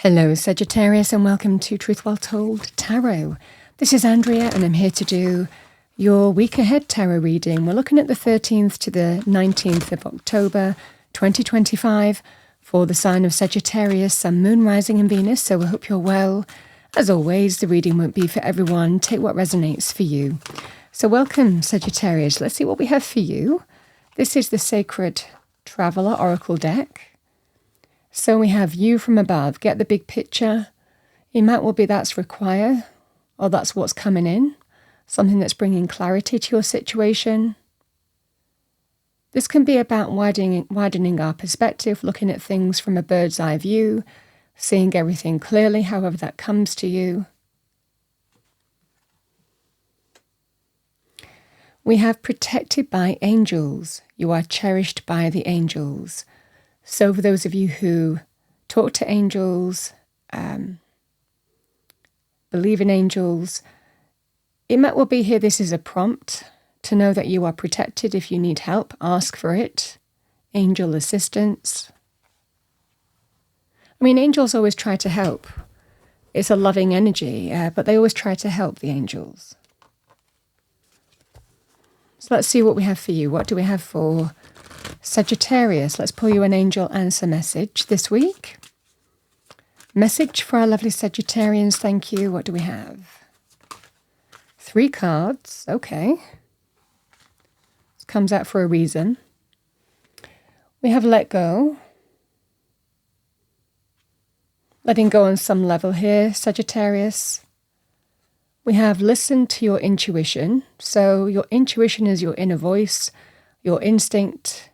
Hello Sagittarius and welcome to Truth Well Told Tarot. This is Andrea and I'm here to do your week ahead tarot reading. We're looking at the 13th to the 19th of October 2025 for the sign of Sagittarius, Sun, Moon, Rising and Venus, so we hope you're well. As always, the reading won't be for everyone. Take what resonates for you. So welcome Sagittarius. Let's see what we have for you. This is the Sacred Traveler Oracle deck. So we have you from above, get the big picture. It might well be that's required, or that's what's coming in, something that's bringing clarity to your situation. This can be about widening our perspective, looking at things from a bird's eye view, seeing everything clearly, however that comes to you. We have protected by angels. You are cherished by the angels. So for those of you who talk to angels, believe in angels, it might well be here this is a prompt to know that you are protected. If you need help, ask for it. Angel assistance. I mean, angels always try to help. It's a loving energy, but they always try to help the angels. So let's see what we have for you. What do we have for Sagittarius? Let's pull you an angel answer message this week. Message for our lovely Sagittarians, thank you. What do we have? 3 cards, okay. This comes out for a reason. We have let go. Letting go on some level here, Sagittarius. We have listened to your intuition. So your intuition is your inner voice, your instinct,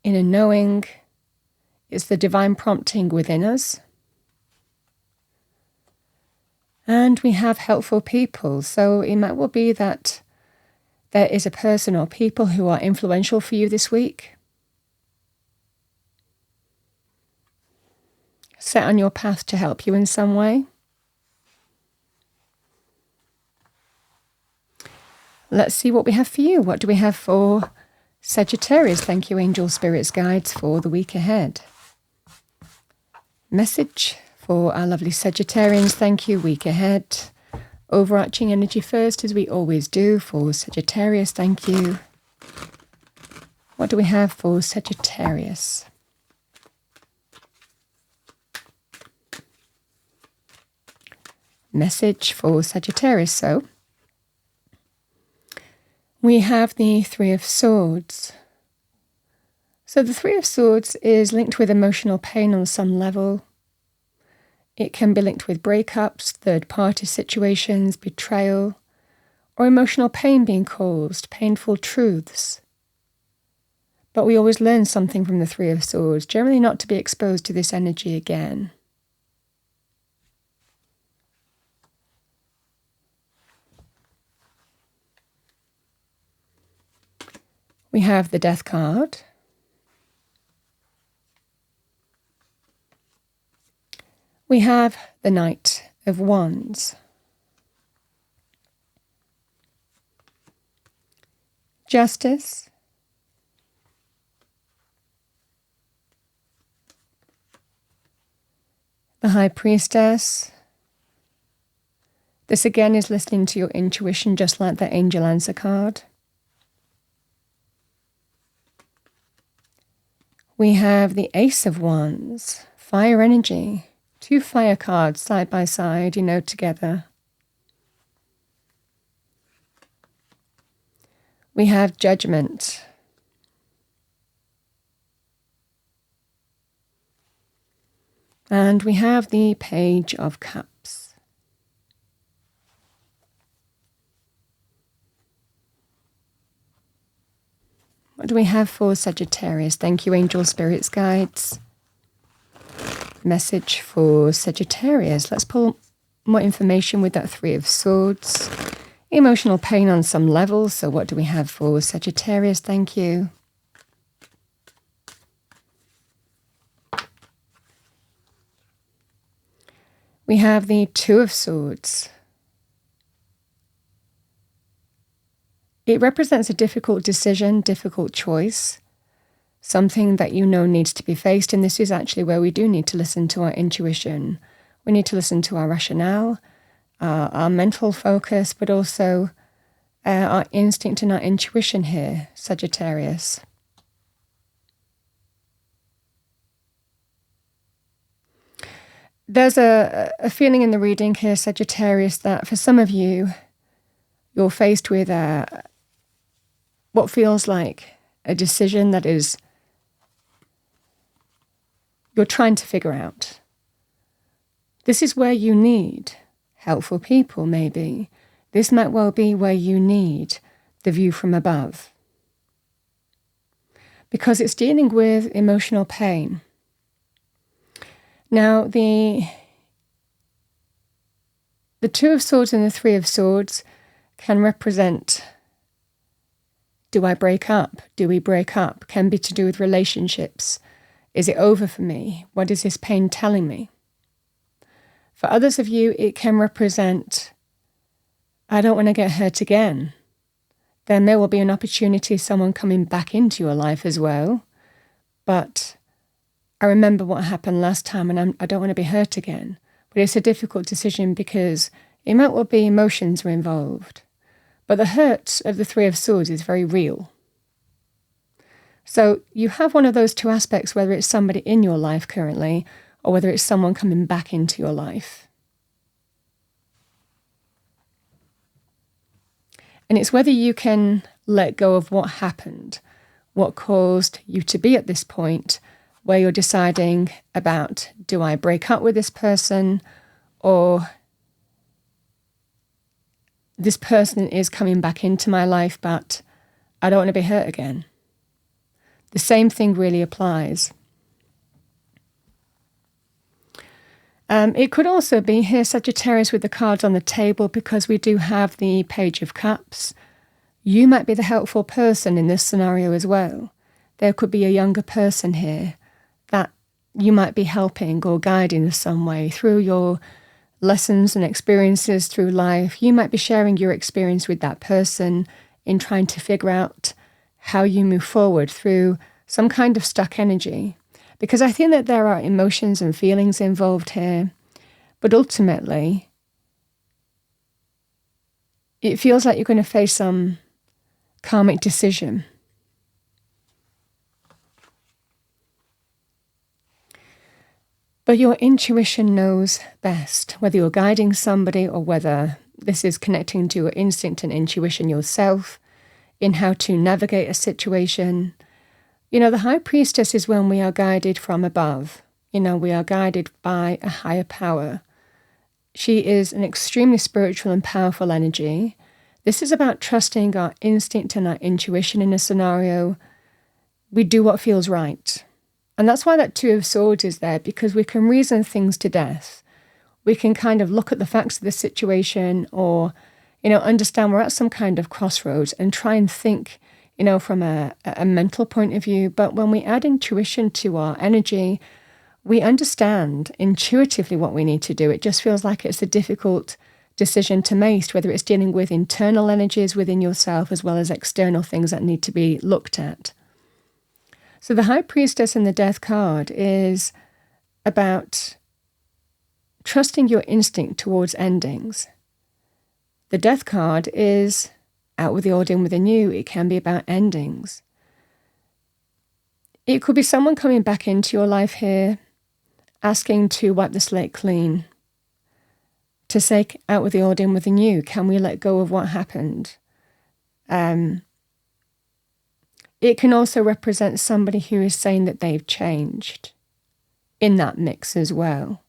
inner knowing. It's the divine prompting within us. And we have helpful people. So it might well be that there is a person or people who are influential for you this week. Set on your path to help you in some way. Let's see what we have for you. What do we have for Sagittarius? Thank you, angel spirits, guides for the week ahead. Message for our lovely Sagittarians. Thank you, week ahead. Overarching energy first, as we always do for Sagittarius. Thank you. What do we have for Sagittarius? Message for Sagittarius. So we have the 3 of Swords. So the 3 of Swords is linked with emotional pain on some level. It can be linked with breakups, third-party situations, betrayal, or emotional pain being caused, painful truths. But we always learn something from the 3 of Swords, generally not to be exposed to this energy again. We have the Death card. We have the Knight of Wands. Justice. The High Priestess. This again is listening to your intuition, just like the Angel Answer card. We have the Ace of Wands, fire energy. 2 fire cards side by side, together. We have Judgment. And we have the Page of Cups. What do we have for Sagittarius? Thank you, angel spirits, guides. Message for Sagittarius. Let's pull more information with that 3 of Swords. Emotional pain on some level. So what do we have for Sagittarius? Thank you. We have the 2 of Swords. It represents a difficult decision, difficult choice. something that you know needs to be faced. And this is actually where we do need to listen to our intuition. We need to listen to our rationale, our mental focus, but also our instinct and our intuition here, Sagittarius. There's a feeling in the reading here, Sagittarius, that for some of you, you're faced with what feels like a decision that is you're trying to figure out. This is where you need helpful people, maybe. This might well be where you need the view from above. Because it's dealing with emotional pain. Now, the Two of Swords and the Three of Swords can represent, do I break up? Do we break up? Can be to do with relationships. Is it over for me? What is this pain telling me? For others of you, it can represent, I don't want to get hurt again. Then there will be an opportunity, someone coming back into your life as well. But I remember what happened last time and I don't want to be hurt again. But it's a difficult decision because it might well be emotions are involved. But the hurt of the Three of Swords is very real. So you have one of those two aspects, whether it's somebody in your life currently or whether it's someone coming back into your life. And it's whether you can let go of what happened, what caused you to be at this point, where you're deciding about, do I break up with this person, or this person is coming back into my life, but I don't want to be hurt again. The same thing really applies. It could also be here, Sagittarius, with the cards on the table, because we do have the Page of Cups. You might be the helpful person in this scenario as well. There could be a younger person here that you might be helping or guiding in some way through your lessons and experiences through life. You might be sharing your experience with that person in trying to figure out how you move forward through some kind of stuck energy. Because I think that there are emotions and feelings involved here, but ultimately, it feels like you're going to face some karmic decision. But your intuition knows best, whether you're guiding somebody or whether this is connecting to your instinct and intuition yourself in how to navigate a situation. You know, the High Priestess is when we are guided from above. You know, we are guided by a higher power. She is an extremely spiritual and powerful energy. This is about trusting our instinct and our intuition in a scenario. We do what feels right. And that's why that Two of Swords is there, because we can reason things to death. We can kind of look at the facts of the situation or, understand we're at some kind of crossroads and try and think, from a mental point of view. But when we add intuition to our energy, we understand intuitively what we need to do. It just feels like it's a difficult decision to make, whether it's dealing with internal energies within yourself as well as external things that need to be looked at. So the High Priestess and the Death card is about trusting your instinct towards endings. The Death card is out with the old, in with the new. It can be about endings. It could be someone coming back into your life here, asking to wipe the slate clean, to say out with the old, in with the new. Can we let go of what happened? It can also represent somebody who is saying that they've changed in that mix as well.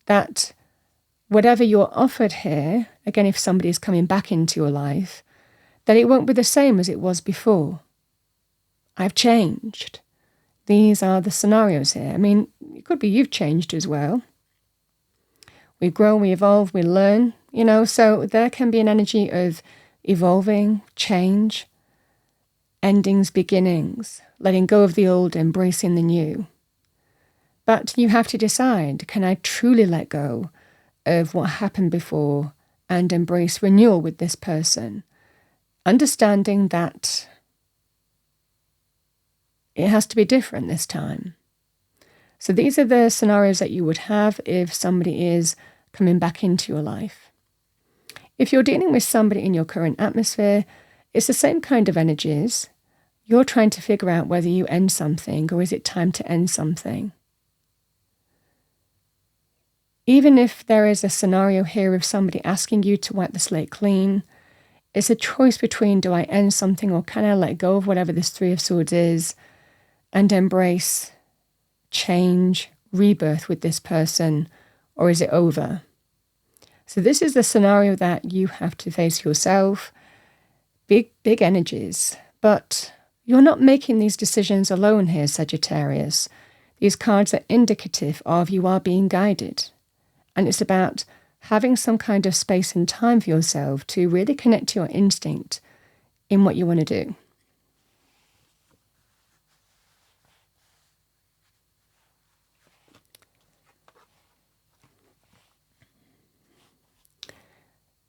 That whatever you're offered here, again, if somebody is coming back into your life, that it won't be the same as it was before. I've changed. These are the scenarios here. I mean, it could be you've changed as well. We grow, we evolve, we learn, so there can be an energy of evolving, change, endings, beginnings, letting go of the old, embracing the new. But you have to decide, can I truly let go of what happened before and embrace renewal with this person? Understanding that It has to be different this time. So these are the scenarios that you would have if somebody is coming back into your life. If you're dealing with somebody in your current atmosphere, it's the same kind of energies. You're trying to figure out whether you end something or is it time to end something. Even if there is a scenario here of somebody asking you to wipe the slate clean, it's a choice between, do I end something or can I let go of whatever this Three of Swords is and embrace change, rebirth with this person, or is it over? So this is the scenario that you have to face yourself. Big energies, but you're not making these decisions alone here, Sagittarius. These cards are indicative of you are being guided. And it's about having some kind of space and time for yourself to really connect to your instinct in what you want to do.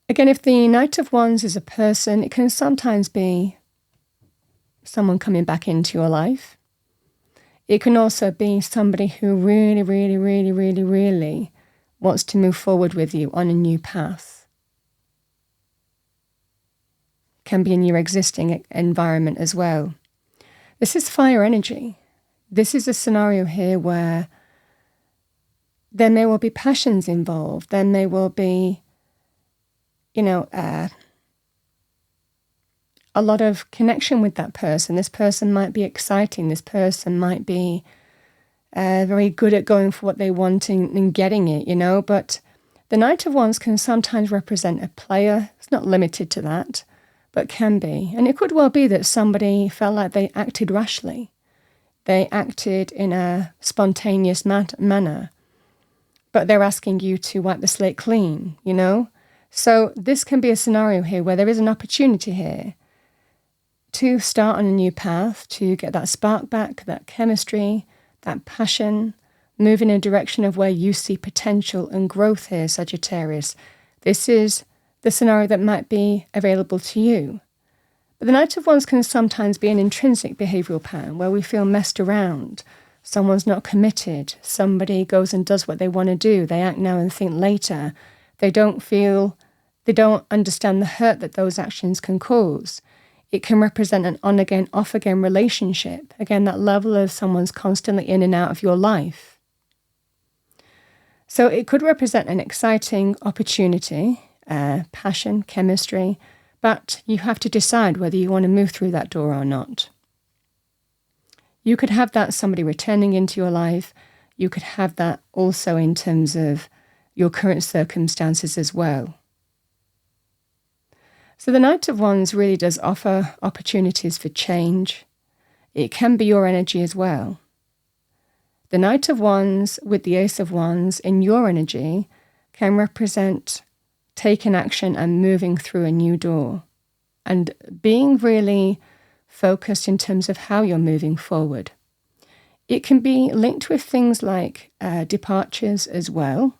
Again, if the Knight of Wands is a person, it can sometimes be someone coming back into your life. It can also be somebody who really wants to move forward with you on a new path. Can be in your existing environment as well. This is fire energy. This is a scenario here where there may well be passions involved. There may well be, a lot of connection with that person. This person might be exciting. This person might be very good at going for what they want and getting it, But the Knight of Wands can sometimes represent a player. It's not limited to that, but can be. And it could well be that somebody felt like they acted rashly. They acted in a spontaneous manner, but they're asking you to wipe the slate clean, So this can be a scenario here where there is an opportunity here to start on a new path, to get that spark back, that chemistry, that passion, move in a direction of where you see potential and growth here, Sagittarius. This is the scenario that might be available to you. But the Knight of Wands can sometimes be an intrinsic behavioural pattern where we feel messed around. Someone's not committed. Somebody goes and does what they want to do. They act now and think later. They don't understand the hurt that those actions can cause. It can represent an on-again, off-again relationship. Again, that level of someone's constantly in and out of your life. So it could represent an exciting opportunity, passion, chemistry, but you have to decide whether you want to move through that door or not. You could have that somebody returning into your life. You could have that also in terms of your current circumstances as well. So the Knight of Wands really does offer opportunities for change. It can be your energy as well. The Knight of Wands with the Ace of Wands in your energy can represent taking action and moving through a new door and being really focused in terms of how you're moving forward. It can be linked with things like departures as well.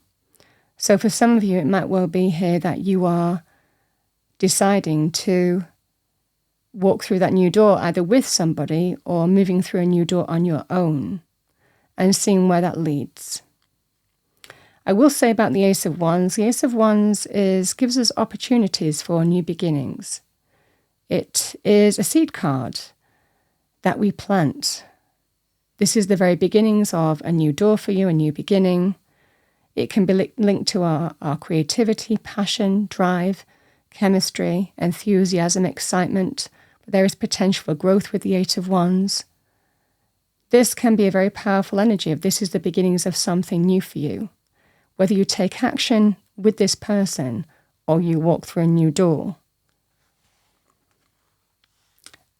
So for some of you, it might well be here that you are deciding to walk through that new door either with somebody or moving through a new door on your own and seeing where that leads. I will say about the Ace of Wands, the Ace of Wands gives us opportunities for new beginnings. It is a seed card that we plant. This is the very beginnings of a new door for you, a new beginning. It can be linked to our creativity, passion, drive, chemistry, enthusiasm, excitement. But there is potential for growth with the Eight of Wands. This can be a very powerful energy of this is the beginnings of something new for you. Whether you take action with this person or you walk through a new door.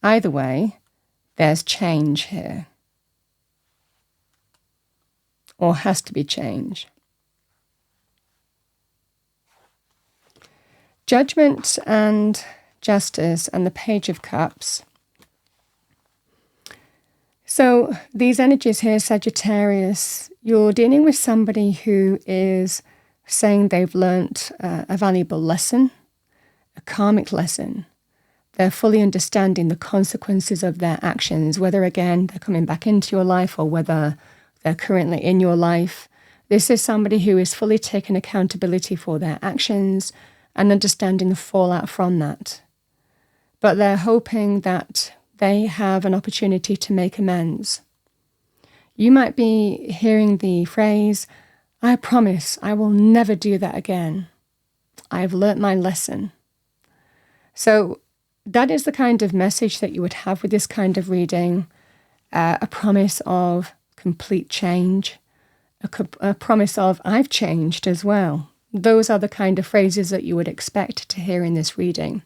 Either way, there's change here. Or has to be change. Judgment and Justice and the Page of Cups. So these energies here, Sagittarius, you're dealing with somebody who is saying they've learnt a valuable lesson, a karmic lesson, They're fully understanding the consequences of their actions, whether, again, they're coming back into your life or whether they're currently in your life. This is somebody who is fully taking accountability for their actions and understanding the fallout from that. But they're hoping that they have an opportunity to make amends. You might be hearing the phrase, "I promise I will never do that again. I've learnt my lesson." So that is the kind of message that you would have with this kind of reading, a promise of complete change, a promise of "I've changed as well." Those are the kind of phrases that you would expect to hear in this reading.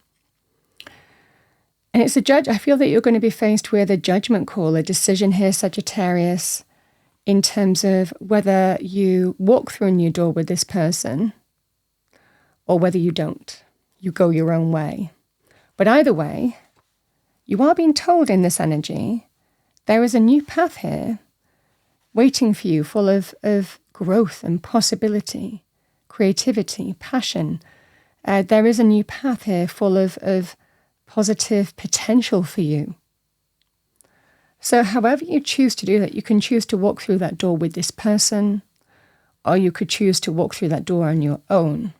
And I feel that you're going to be faced with a judgment call, a decision here, Sagittarius, in terms of whether you walk through a new door with this person or whether you don't. You go your own way. But either way, you are being told in this energy, there is a new path here waiting for you, full of growth and possibility, creativity, passion. There is a new path here full of positive potential for you. So however you choose to do that, you can choose to walk through that door with this person, or you could choose to walk through that door on your own.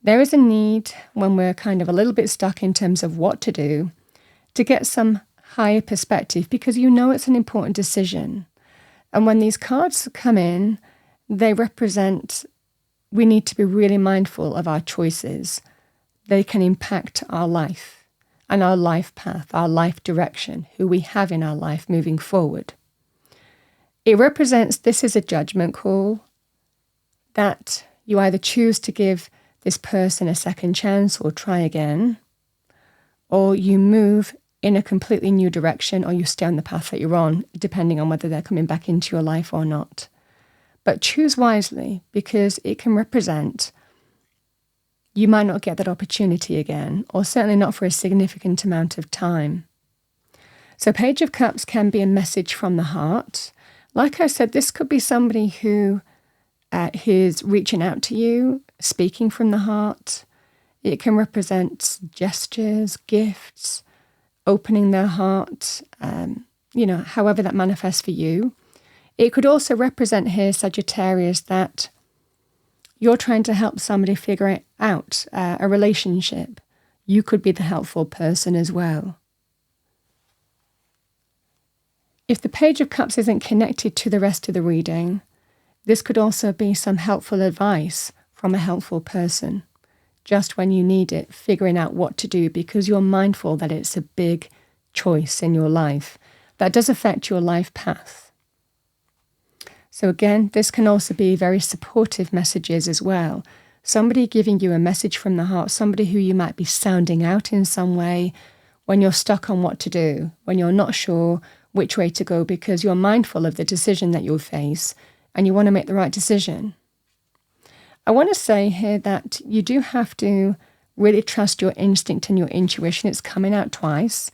There is a need, when we're kind of a little bit stuck in terms of what to do, to get some higher perspective, because you know it's an important decision. And when these cards come in, they represent, we need to be really mindful of our choices. They can impact our life and our life path, our life direction, who we have in our life moving forward. It represents, this is a judgment call, that you either choose to give this person a second chance or try again, or you move in a completely new direction, or you stay on the path that you're on, depending on whether they're coming back into your life or not. But choose wisely, because it can represent you might not get that opportunity again, or certainly not for a significant amount of time. So Page of Cups can be a message from the heart. Like I said, this could be somebody who is reaching out to you, speaking from the heart. It can represent gestures, gifts, opening their heart, however that manifests for you. It could also represent here, Sagittarius, that you're trying to help somebody figure it out, a relationship. You could be the helpful person as well. If the Page of Cups isn't connected to the rest of the reading, this could also be some helpful advice from a helpful person, just when you need it, figuring out what to do, because you're mindful that it's a big choice in your life that does affect your life path. So again, this can also be very supportive messages as well. Somebody giving you a message from the heart, somebody who you might be sounding out in some way when you're stuck on what to do, when you're not sure which way to go, because you're mindful of the decision that you'll face and you want to make the right decision. I want to say here that you do have to really trust your instinct and your intuition. It's coming out twice.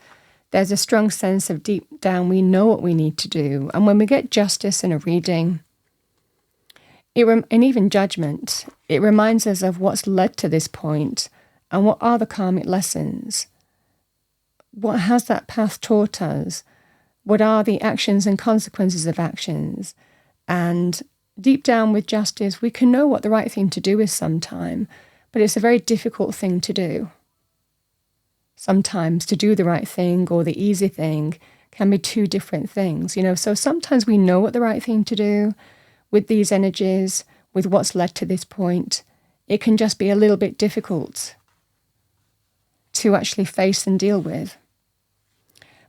There's a strong sense of deep down, we know what we need to do. And when we get justice in a reading, and even judgment, it reminds us of what's led to this point and what are the karmic lessons. What has that path taught us? What are the actions and consequences of actions? And deep down with justice, we can know what the right thing to do is sometime, but it's a very difficult thing to do. Sometimes to do the right thing or the easy thing can be two different things, So sometimes we know what the right thing to do with these energies, with what's led to this point. It can just be a little bit difficult to actually face and deal with.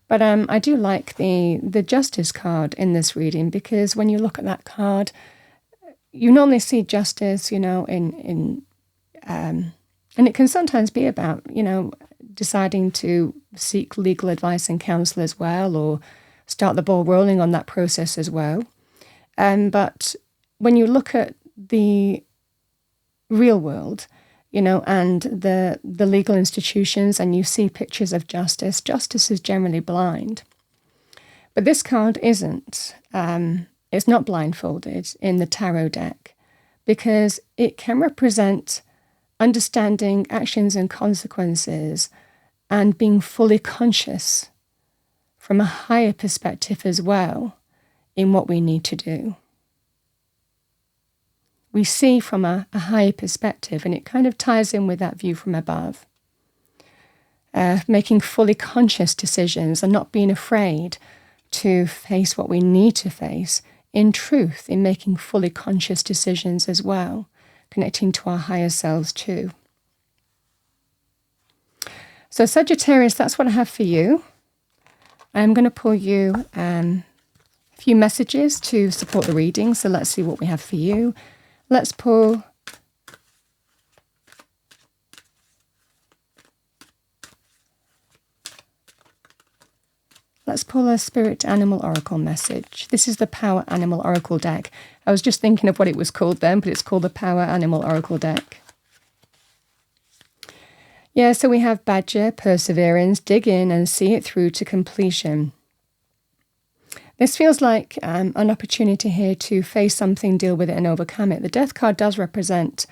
But I do like the Justice card in this reading, because when you look at that card, you normally see justice, and it can sometimes be about, deciding to seek legal advice and counsel as well, or start the ball rolling on that process as well. But when you look at the real world, and the legal institutions, and you see pictures of justice is generally blind. But this card isn't. It's not blindfolded in the tarot deck, because it can represent understanding actions and consequences, and being fully conscious from a higher perspective as well in what we need to do. We see from a higher perspective, and it kind of ties in with that view from above. Making fully conscious decisions and not being afraid to face what we need to face in truth, in making fully conscious decisions as well, connecting to our higher selves too. So Sagittarius, that's what I have for you. I'm going to pull you a few messages to support the reading. So let's see what we have for you. Let's pull a Spirit Animal Oracle message. This is the Power Animal Oracle deck. I was just thinking of what it was called then, but it's called the Power Animal Oracle deck. Yeah, so we have Badger, Perseverance, dig in and see it through to completion. This feels like an opportunity here to face something, deal with it and overcome it. The Death card does represent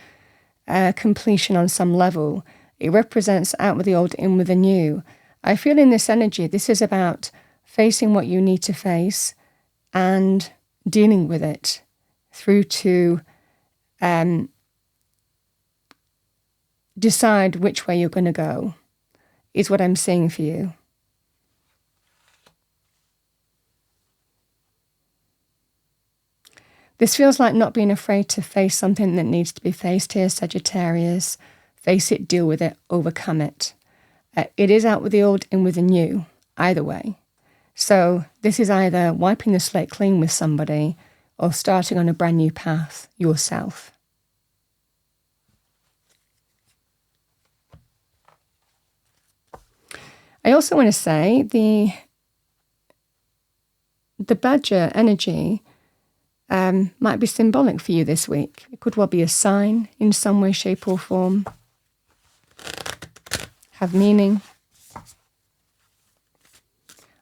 completion on some level. It represents out with the old, in with the new. I feel in this energy, this is about facing what you need to face and dealing with it through to decide which way you're going to go, is what I'm seeing for you. This feels like not being afraid to face something that needs to be faced here, Sagittarius. Face it, deal with it, overcome it. It is out with the old, in with the new, either way. So this is either wiping the slate clean with somebody or starting on a brand new path yourself. I also want to say the Badger energy might be symbolic for you this week. It could well be a sign in some way, shape or form. Have meaning.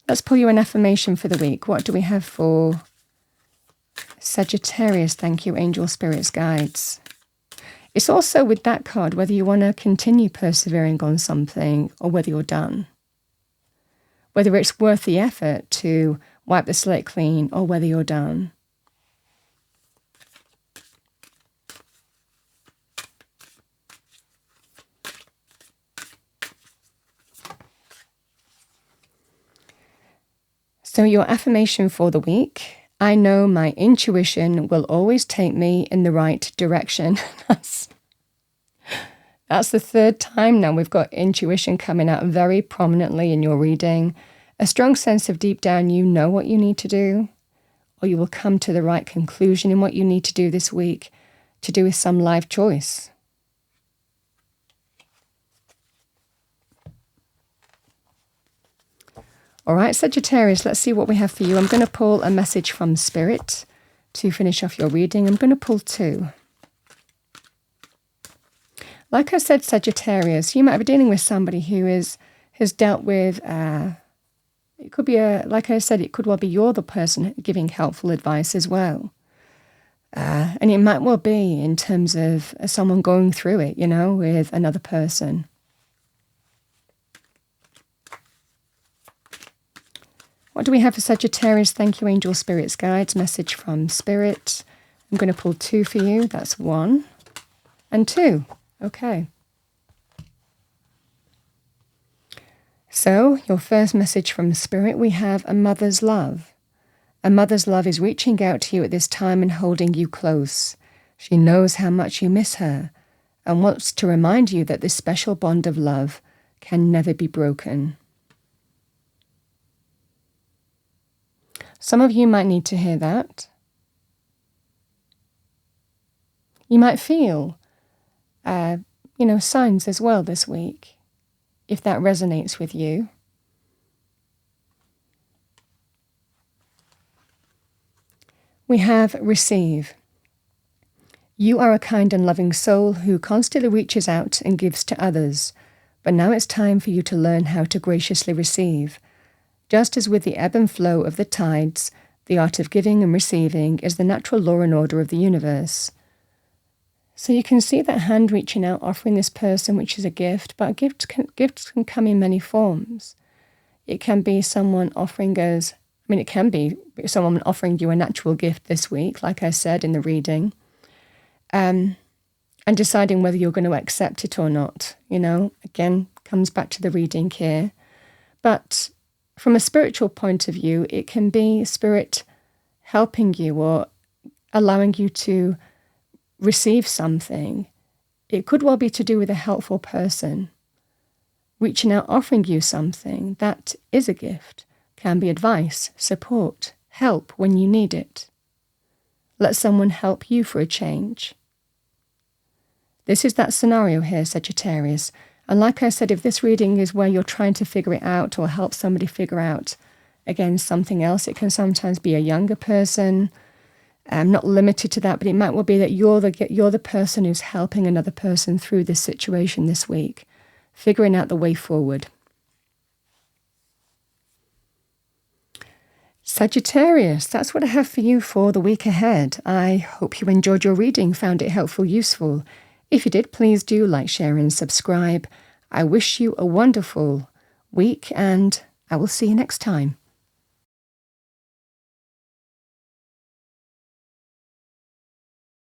Let's pull you an affirmation for the week. What do we have for Sagittarius? Thank you, angel, spirits, guides. It's also with that card whether you want to continue persevering on something or whether you're done. Whether it's worth the effort to wipe the slate clean or whether you're done. So your affirmation for the week: I know my intuition will always take me in the right direction. That's the third time now we've got intuition coming out very prominently in your reading. A strong sense of deep down you know what you need to do, or you will come to the right conclusion in what you need to do this week to do with some life choice. All right, Sagittarius, let's see what we have for you. I'm going to pull a message from Spirit to finish off your reading. I'm going to pull two. Like I said, Sagittarius, you might be dealing with somebody who has dealt with, it could be like I said, it could well be you're the person giving helpful advice as well. And it might well be in terms of someone going through it, with another person. What do we have for Sagittarius? Thank you, angel, spirits, guides. Message from Spirit. I'm going to pull two for you. That's one and two. Okay. So, your first message from Spirit, we have a mother's love. A mother's love is reaching out to you at this time and holding you close. She knows how much you miss her and wants to remind you that this special bond of love can never be broken. Some of you might need to hear that. You might feel signs as well this week, if that resonates with you. We have receive. You are a kind and loving soul who constantly reaches out and gives to others, but now it's time for you to learn how to graciously receive. Just as with the ebb and flow of the tides, the art of giving and receiving is the natural law and order of the universe. So you can see that hand reaching out, offering this person, which is a gift, but gifts can come in many forms. It can be someone offering us, it can be someone offering you a natural gift this week, like I said in the reading, and deciding whether you're going to accept it or not. Again, comes back to the reading here. But from a spiritual point of view, it can be spirit helping you or allowing you to receive something. It could well be to do with a helpful person reaching out, offering you something that is a gift. Can be advice, support, help when you need it. Let someone help you for a change. This is that scenario here, Sagittarius. And like I said, if this reading is where you're trying to figure it out or help somebody figure out, again, something else, it can sometimes be a younger person. Not limited to that, but it might well be that you're the person who's helping another person through this situation this week, figuring out the way forward. Sagittarius, that's what I have for you for the week ahead. I hope you enjoyed your reading, found it helpful, useful. If you did, please do like, share and subscribe. I wish you a wonderful week and I will see you next time.